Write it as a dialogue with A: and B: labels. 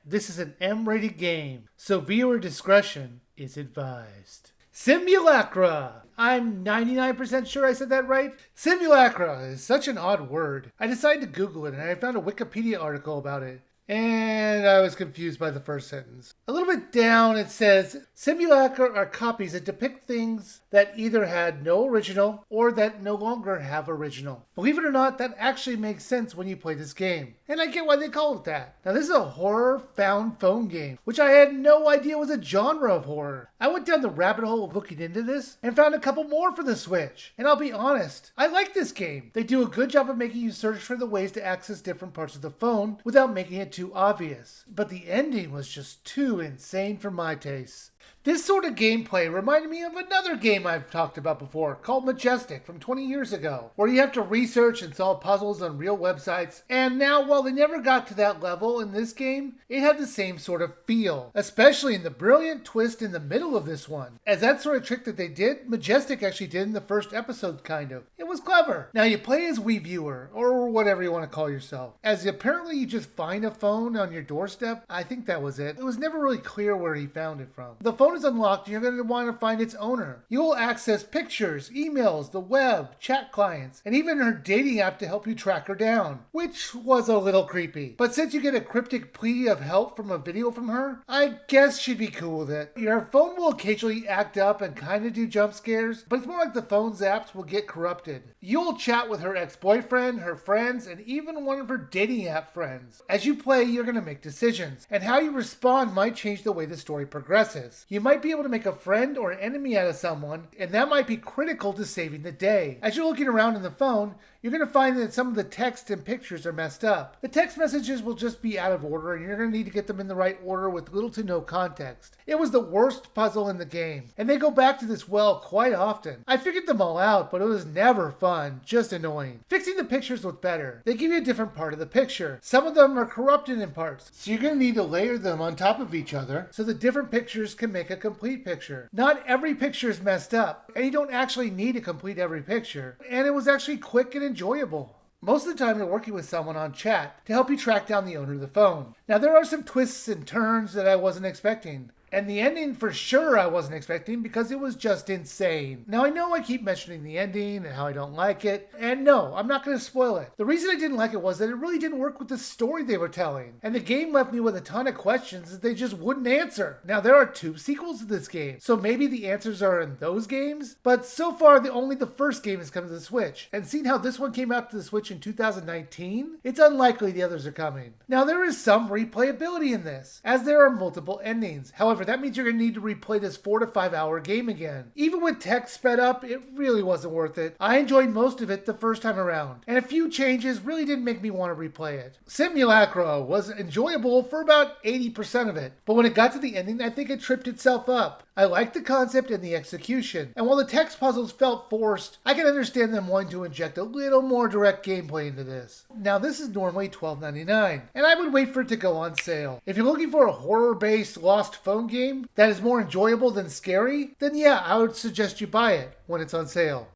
A: this is an M-rated game, so viewer discretion is advised. Simulacra! I'm 99% sure I said that right. Simulacra is such an odd word. I decided to Google it and I found a Wikipedia article about it. And I was confused by the first sentence. A little bit down it says, simulacra are copies that depict things that either had no original or that no longer have original. Believe it or not, that actually makes sense when you play this game. And I get why they call it that. Now this is a horror found phone game, which I had no idea was a genre of horror. I went down the rabbit hole of looking into this and found a couple more for the Switch. And I'll be honest, I like this game. They do a good job of making you search for the ways to access different parts of the phone without making it too obvious. But the ending was just too insane for my tastes. This sort of gameplay reminded me of another game I've talked about before called Majestic from 20 years ago, where you have to research and solve puzzles on real websites. And now, while they never got to that level in this game, it had the same sort of feel, especially in the brilliant twist in the middle of this one. As that sort of trick that they did, Majestic actually did in the first episode, kind of. It was clever. Now you play as Wiiviewer, or whatever you want to call yourself. As apparently you just find a phone on your doorstep. I think that was it. It was never really clear where he found it from. The phone is unlocked and you're going to want to find its owner. You will access pictures, emails, the web, chat clients, and even her dating app to help you track her down, which was a little creepy. But since you get a cryptic plea of help from a video from her, I guess she'd be cool with it. Your phone will occasionally act up and kind of do jump scares, but it's more like the phone's apps will get corrupted. You'll chat with her ex-boyfriend, her friends, and even one of her dating app friends. As you play, you're going to make decisions, and how you respond might change the way the story progresses. You might be able to make a friend or an enemy out of someone, and that might be critical to saving the day. As you're looking around in the phone, you're going to find that some of the text and pictures are messed up. The text messages will just be out of order, and you're going to need to get them in the right order with little to no context. It was the worst puzzle in the game, and they go back to this well quite often. I figured them all out, but it was never fun, just annoying. Fixing the pictures was better. They give you a different part of the picture. Some of them are corrupted in parts, so you're going to need to layer them on top of each other so the different pictures can make a complete picture. Not every picture is messed up, and you don't actually need to complete every picture, and it was actually quick and enjoyable. Most of the time you're working with someone on chat to help you track down the owner of the phone. Now there are some twists and turns that I wasn't expecting. And the ending for sure I wasn't expecting because it was just insane. Now I know I keep mentioning the ending and how I don't like it. And no, I'm not going to spoil it. The reason I didn't like it was that it really didn't work with the story they were telling. And the game left me with a ton of questions that they just wouldn't answer. Now there are 2 sequels to this game, so maybe the answers are in those games. But so far only the first game has come to the Switch. And seeing how this one came out to the Switch in 2019, it's unlikely the others are coming. Now there is some replayability in this, as there are multiple endings. However, that means you're going to need to replay this 4 to 5 hour game again. Even with text sped up, it really wasn't worth it. I enjoyed most of it the first time around, and a few changes really didn't make me want to replay it. Simulacra was enjoyable for about 80% of it, but when it got to the ending, I think it tripped itself up. I liked the concept and the execution, and while the text puzzles felt forced, I can understand them wanting to inject a little more direct gameplay into this. Now this is normally $12.99, and I would wait for it to go on sale. If you're looking for a horror-based lost phone game that is more enjoyable than scary, then yeah, I would suggest you buy it when it's on sale.